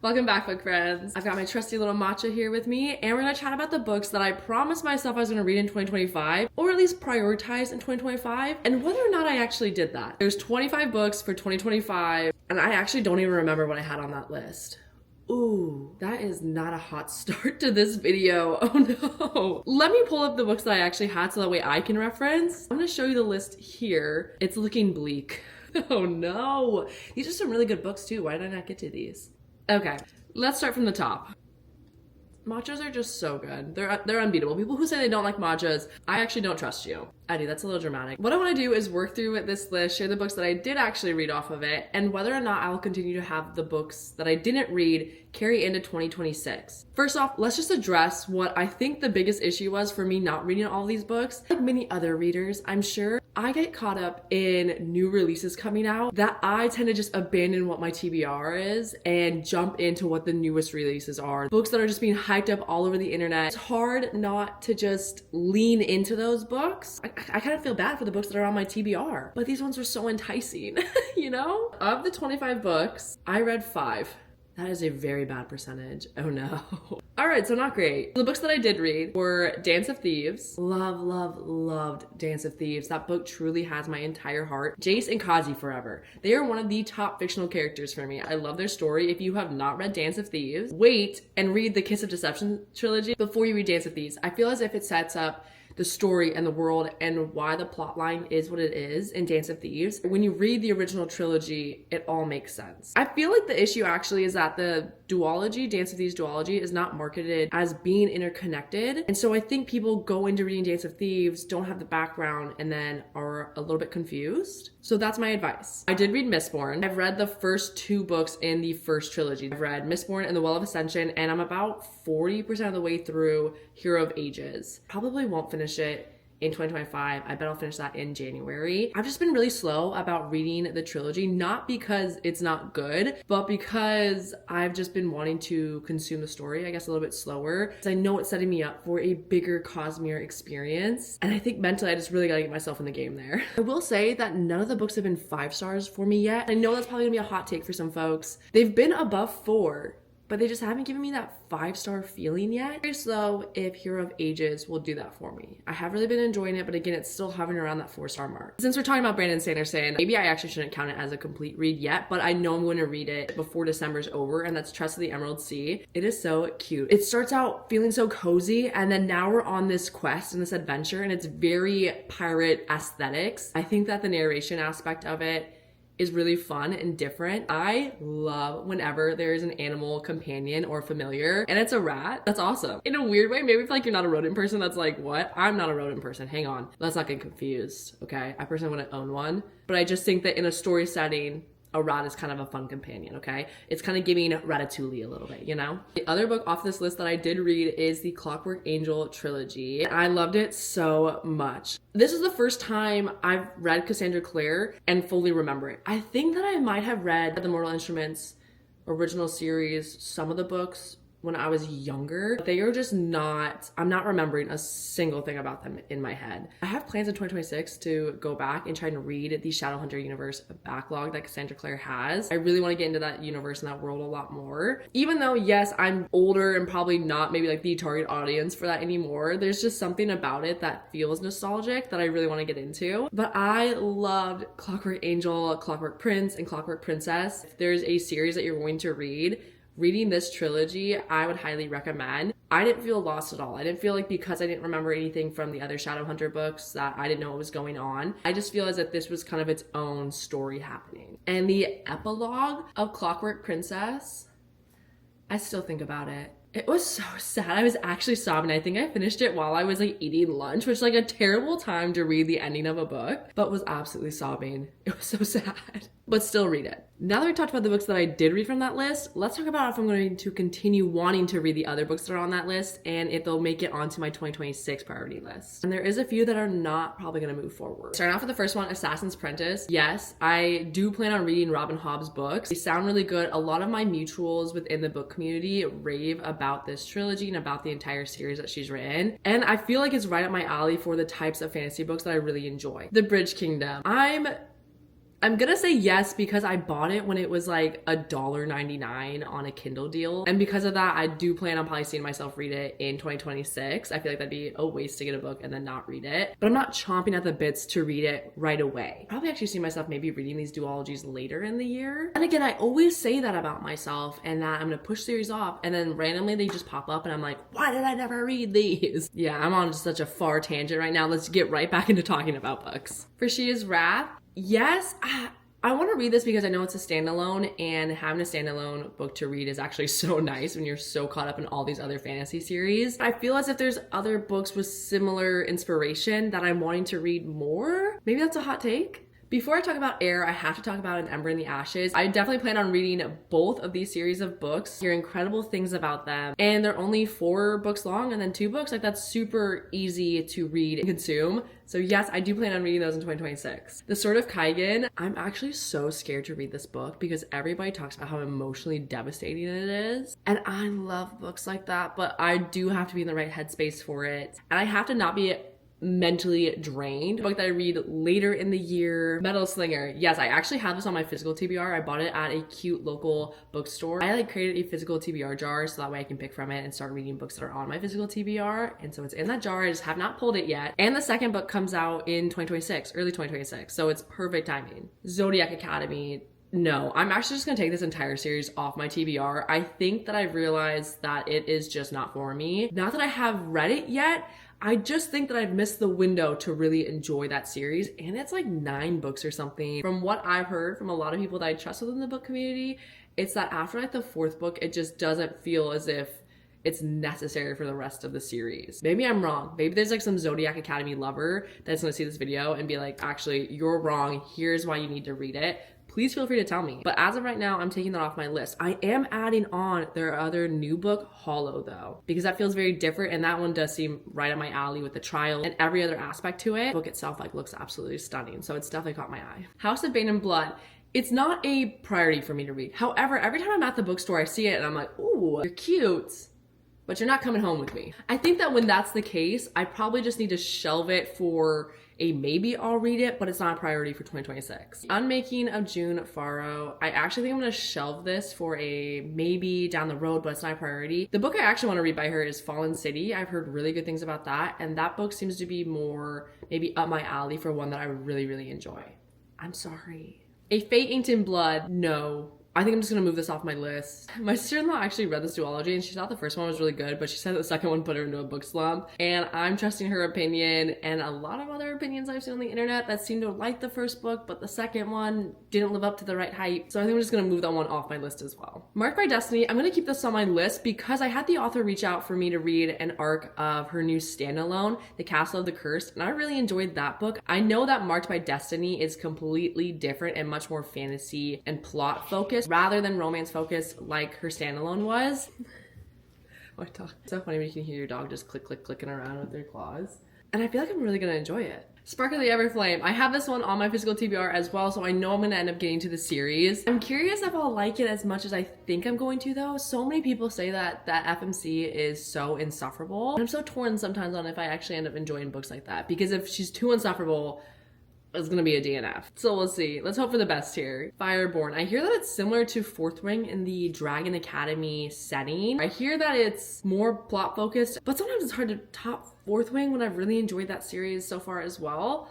Welcome back, book friends. I've got my trusty little matcha here with me, and we're gonna chat about the books that I promised myself I was gonna read in 2025, or at least prioritize in 2025, and whether or not I actually did that. There's 25 books for 2025, and I actually don't even remember what I had on that list. Ooh, that is not a hot start to this video. Oh no. Let me pull up the books that I actually had so that way I can reference. I'm gonna show you the list here. It's looking bleak. Oh no. These are some really good books too. Why did I not get to these? Okay, let's start from the top. Matchas are just so good. They're unbeatable. People who say they don't like matchas, I actually don't trust you. Eddie, that's a little dramatic. What I want to do is work through this list, share the books that I did actually read off of it, and whether or not I will continue to have the books that I didn't read carry into 2026. First off, let's just address what I think the biggest issue was for me not reading all these books. Like many other readers, I'm sure, I get caught up in new releases coming out that I tend to just abandon what my TBR is and jump into what the newest releases are. Books that are just being hyped up all over the internet. It's hard not to just lean into those books. I kind of feel bad for the books that are on my TBR, but these ones are so enticing, you know? Of the 25 books, I read 5. That is a very bad percentage. Oh no. All right, so not great. The books that I did read were Dance of Thieves. Loved Dance of Thieves. That book truly has my entire heart. Jace and Kazi forever. They are one of the top fictional characters for me. I love their story. If you have not read Dance of Thieves, wait and read the Kiss of Deception trilogy before you read Dance of Thieves. I feel as if it sets up the story and the world and why the plot line is what it is in Dance of Thieves. When you read the original trilogy, it all makes sense. I feel like the issue actually is that the duology, Dance of Thieves duology, is not marketed as being interconnected. And so I think people go into reading Dance of Thieves, don't have the background, and then are a little bit confused. So that's my advice. I did read Mistborn. I've read the first 2 books in the first trilogy. I've read Mistborn and The Well of Ascension, and I'm about 40% of the way through Hero of Ages. Probably won't finish it in 2025. I bet I'll finish that in January. I've just been really slow about reading the trilogy, not because it's not good, but because I've just been wanting to consume the story, I guess, a little bit slower, because I know it's setting me up for a bigger Cosmere experience. And I think mentally I just really gotta get myself in the game there. I will say that none of the books have been 5 stars for me yet. I know that's probably gonna be a hot take for some folks. They've been above 4, but they just haven't given me that 5-star feeling yet. Very slow if Hero of Ages will do that for me. I have really been enjoying it, but again, it's still hovering around that 4-star mark. Since we're talking about Brandon Sanderson, maybe I actually shouldn't count it as a complete read yet, but I know I'm going to read it before December's over, and that's Trust of the Emerald Sea. It is so cute. It starts out feeling so cozy, and then now we're on this quest and this adventure, and it's very pirate aesthetics. I think that the narration aspect of it is really fun and different. I love whenever there's an animal companion or familiar and it's a rat. That's awesome. In a weird way, maybe if like you're not a rodent person, that's like, what? I'm not a rodent person. Hang on. Let's not get confused, okay? I personally want to own one, but I just think that in a story setting, a rat is kind of a fun companion, okay? It's kind of giving Ratatouille a little bit, you know? The other book off this list that I did read is the Clockwork Angel trilogy. I loved it so much. This is the first time I've read Cassandra Clare and fully remember it. I think that I might have read the Mortal Instruments original series, some of the books, when I was younger. They are just not, I'm not remembering a single thing about them in my head. I have plans in 2026 to go back and try and read the Shadowhunter universe backlog that Cassandra Clare has. I really want to get into that universe and that world a lot more. Even though, yes, I'm older and probably not maybe like the target audience for that anymore, there's just something about it that feels nostalgic that I really want to get into. But I loved Clockwork Angel, Clockwork Prince, and Clockwork Princess. If there's a series that you're going to read, reading this trilogy, I would highly recommend. I didn't feel lost at all. I didn't feel like because I didn't remember anything from the other Shadowhunter books that I didn't know what was going on. I just feel as if this was kind of its own story happening. And the epilogue of Clockwork Princess, I still think about it. It was so sad. I was actually sobbing. I think I finished it while I was like eating lunch, which is like a terrible time to read the ending of a book, but was absolutely sobbing. It was so sad, but still read it. Now that we talked about the books that I did read from that list, let's talk about if I'm going to continue wanting to read the other books that are on that list and if they'll make it onto my 2026 priority list. And there is a few that are not probably going to move forward. Starting off with the first one, Assassin's Apprentice. Yes, I do plan on reading Robin Hobb's books. They sound really good. A lot of my mutuals within the book community rave about this trilogy and about the entire series that she's written. And I feel like it's right up my alley for the types of fantasy books that I really enjoy. The Bridge Kingdom. I'm I'm gonna say yes because I bought it when it was like $1.99 on a Kindle deal. And because of that, I do plan on probably seeing myself read it in 2026. I feel like that'd be a waste to get a book and then not read it. But I'm not chomping at the bits to read it right away. Probably actually see myself maybe reading these duologies later in the year. And again, I always say that about myself and that I'm gonna push series off and then randomly they just pop up and I'm like, why did I never read these? Yeah, I'm on just such a far tangent right now. Let's get right back into talking about books. For She Is Wrath, yes, I want to read this because I know it's a standalone, and having a standalone book to read is actually so nice when you're so caught up in all these other fantasy series. I feel as if there's other books with similar inspiration that I'm wanting to read more. Maybe that's a hot take. Before I talk about Air, I have to talk about An Ember in the Ashes. I definitely plan on reading both of these series of books, hear incredible things about them, and they're only 4 books long and then 2 books. Like, that's super easy to read and consume. So yes, I do plan on reading those in 2026. The Sword of Kaigen, I'm actually so scared to read this book because everybody talks about how emotionally devastating it is. And I love books like that, but I do have to be in the right headspace for it. And I have to not be mentally drained. A book that I read later in the year, Metal Slinger. Yes, I actually have this on my physical TBR. I bought it at a cute local bookstore. I created a physical TBR jar so that way I can pick from it and start reading books that are on my physical TBR. And so it's in that jar. I just have not pulled it yet. And the second book comes out in 2026, early 2026. So it's perfect timing. Zodiac Academy. No, I'm actually just gonna take this entire series off my TBR. I think that I've realized that it is just not for me. Not that I have read it yet, I just think that I've missed the window to really enjoy that series. And it's like 9 books or something. From what I've heard from a lot of people that I trust within the book community, it's that after like the 4th book, it just doesn't feel as if it's necessary for the rest of the series. Maybe I'm wrong. Maybe there's like some Zodiac Academy lover that's gonna see this video and be like, actually, you're wrong. Here's why you need to read it. Please feel free to tell me. But as of right now, I'm taking that off my list. I am adding on their other new book, Hollow, though, because that feels very different, and that one does seem right up my alley with the trial and every other aspect to it. The book itself looks absolutely stunning, so it's definitely caught my eye. House of Bane and Blood. It's not a priority for me to read. However, every time I'm at the bookstore, I see it and I'm like, ooh, you're cute, but you're not coming home with me. I think that when that's the case, I probably just need to shelve it for a maybe I'll read it, but it's not a priority for 2026. Unmaking of June Farrow. I actually think I'm gonna shelve this for a maybe down the road, but it's not a priority. The book I actually want to read by her is Fallen City. I've heard really good things about that, and that book seems to be more maybe up my alley for one that I would really, really enjoy. I'm sorry. A Fate Inked in Blood, no. I think I'm just gonna move this off my list. My sister-in-law actually read this duology and she thought the first one was really good, but she said the second one put her into a book slump. And I'm trusting her opinion and a lot of other opinions I've seen on the internet that seem to like the first book, but the second one didn't live up to the right hype. So I think I'm just gonna move that one off my list as well. Marked by Destiny, I'm gonna keep this on my list because I had the author reach out for me to read an arc of her new standalone, The Castle of the Cursed, and I really enjoyed that book. I know that Marked by Destiny is completely different and much more fantasy and plot focused rather than romance focused like her standalone was. Oh, it's so funny when you can hear your dog just clicking around with their claws. And I feel like I'm really gonna enjoy it. Spark of the Everflame. I have this one on my physical TBR as well, so I know I'm gonna end up getting to the series. I'm curious if I'll like it as much as I think I'm going to though. So many people say that FMC is so insufferable. And I'm so torn sometimes on if I actually end up enjoying books like that, because if she's too insufferable, it's gonna be a DNF. So we'll see. Let's hope for the best here. Fireborn. I hear that it's similar to Fourth Wing in the Dragon Academy setting. I hear that it's more plot focused, but sometimes it's hard to top Fourth Wing when I've really enjoyed that series so far as well.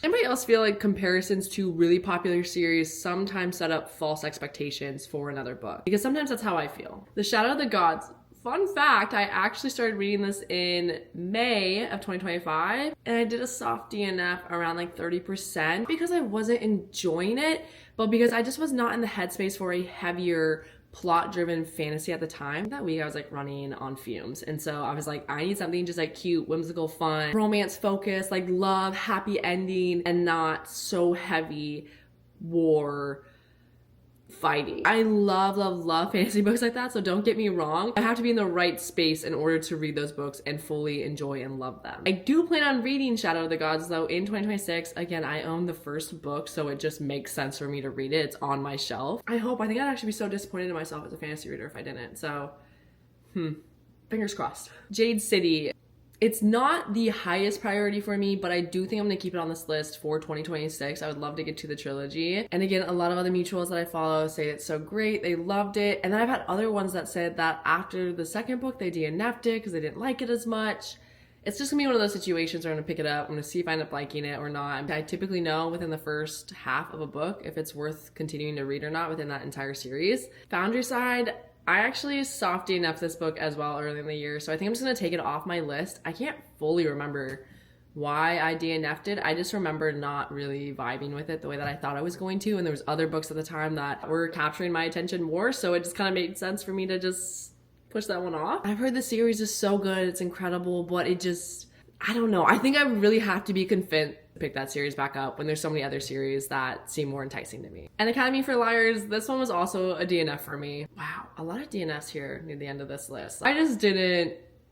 Anybody else feel like comparisons to really popular series sometimes set up false expectations for another book? Because sometimes that's how I feel. The Shadow of the Gods. Fun fact, I actually started reading this in May of 2025 and I did a soft DNF around like 30% because I wasn't enjoying it, but because I just was not in the headspace for a heavier plot-driven fantasy at the time. That week I was like running on fumes, and so I was like, I need something just like cute, whimsical, fun, romance focused, like love, happy ending, and not so heavy war fighting. I love fantasy books like that, so don't get me wrong. I have to be in the right space in order to read those books and fully enjoy and love them. I do plan on reading Shadow of the Gods though in 2026. Again, I own the first book, so it just makes sense for me to read it. It's on my shelf. I think I'd actually be so disappointed in myself as a fantasy reader if I didn't. So, fingers crossed. Jade City. It's not the highest priority for me, but I do think I'm gonna keep it on this list for 2026. I would love to get to the trilogy. And again, a lot of other mutuals that I follow say it's so great, they loved it. And then I've had other ones that said that after the second book, they DNF'd it because they didn't like it as much. It's just gonna be one of those situations where I'm gonna pick it up, I'm gonna see if I end up liking it or not. I typically know within the first half of a book if it's worth continuing to read or not within that entire series. Foundryside, I actually soft DNF'd this book as well early in the year, so I think I'm just gonna take it off my list. I can't fully remember why I DNF'd it. I just remember not really vibing with it the way that I thought I was going to, and there was other books at the time that were capturing my attention more, so it just kind of made sense for me to just push that one off. I've heard the series is so good, it's incredible, but it just, I don't know. I think I really have to be convinced to pick that series back up when there's so many other series that seem more enticing to me. And Academy for Liars, this one was also a DNF for me. Wow, a lot of DNFs here near the end of this list.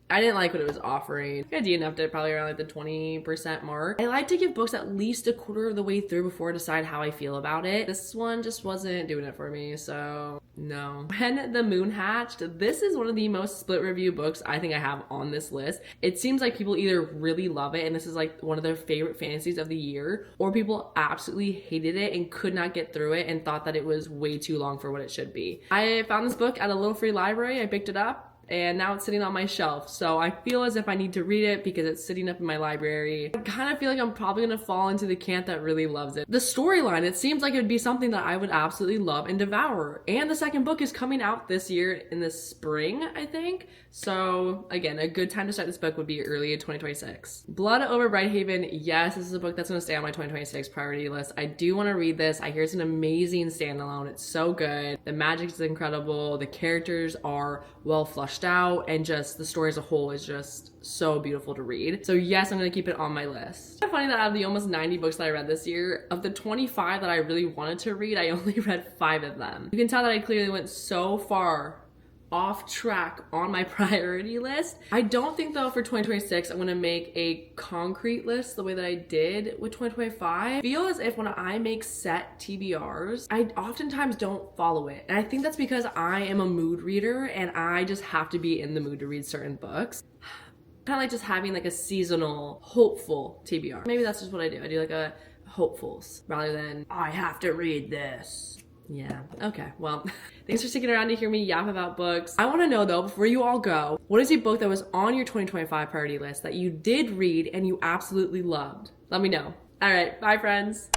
I didn't like what it was offering. I DNF'd it probably around like the 20% mark. I like to give books at least a quarter of the way through before I decide how I feel about it. This one just wasn't doing it for me, so no. When the Moon Hatched, this is one of the most split review books I think I have on this list. It seems like people either really love it and this is like one of their favorite fantasies of the year, or people absolutely hated it and could not get through it and thought that it was way too long for what it should be. I found this book at a little free library. I picked it up, and now it's sitting on my shelf. So I feel as if I need to read it because it's sitting up in my library. I kind of feel like I'm probably gonna fall into the camp that really loves it. The storyline, it seems like it would be something that I would absolutely love and devour. And the second book is coming out this year in the spring, I think. So again, a good time to start this book would be early in 2026. Blood Over Brighthaven, yes, this is a book that's gonna stay on my 2026 priority list. I do wanna read this. I hear it's an amazing standalone. It's so good. The magic is incredible. The characters are well flushed out, and just the story as a whole is just so beautiful to read. So yes, I'm gonna keep it on my list. It's funny that out of the almost 90 books that I read this year, of the 25 that I really wanted to read, I only read 5 of them. You can tell that I clearly went so far off track on my priority list. I don't think though for 2026 I'm gonna make a concrete list the way that I did with 2025. I feel as if when I make set TBRs, I oftentimes don't follow it. And I think that's because I am a mood reader and I just have to be in the mood to read certain books. Kind of like just having like a seasonal hopeful TBR. Maybe that's just what I do. I do like a hopefuls rather than I have to read this. Yeah, okay, well, thanks for sticking around to hear me yap about books. I want to know though, before you all go, what is a book that was on your 2025 priority list that you did read and you absolutely loved? Let me know. All right, bye friends.